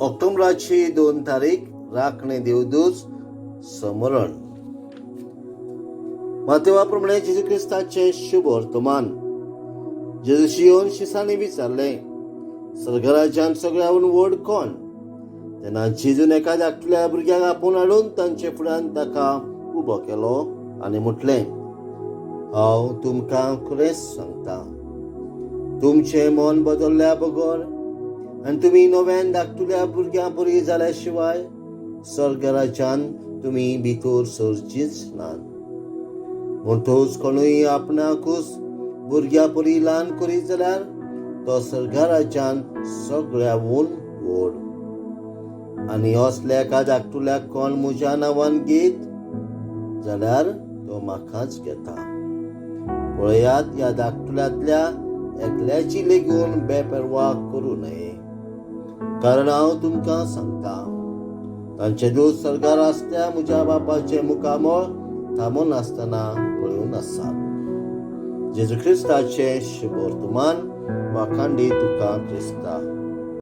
ऑक्टोबराची 2 तारीख राखणे देवदूत समरण. मातेवाप्रमाणे जेजू ख्रिस्ताचे शुभ वर्तमान. जेजूशी येवन शिसांनी विचारले, स्वर्गराज्यांत सगळ्याहून व्हड कोण? तेन्ना जेजून एका धाकटुल्या भुरग्याक आपोवन हाडून तांचे फुड्यान ताका उबो केलो आनी म्हटलें, हांव तुमकां खरेंच सांगता, तुमचें मन बदल्ल्या बगर आनी तुमी नव्यान धाकटुल्या भुरग्या परी जाल्या शिवाय स्वर्गराज्यांत तुमी भितर सरचीच नात. म्हणटूच कोणूय आपणाकूच भुरग्या परी ल्हान करीत जाल्यार तो स्वर्गराज्यांत सगळ्याहून व्हड. आनी असल्या एका धाकटुल्याक कोण म्हज्या नांवान घेत जाल्यार तो म्हाकाच घेता. पळयात, ह्या धाकटुल्यांतल्या एकल्याची लेगून बेपरवा करूं नये. कारण हांव तुमकां सांगता, तांचे दूत स्वर्गार आसल्या म्हज्या बापाचे मुखामळ थांबून आसतना पळोवन आसात. जेजू ख्रिस्ताचे शुभ वर्तमान. वाखांडी तुका क्रिस्ता.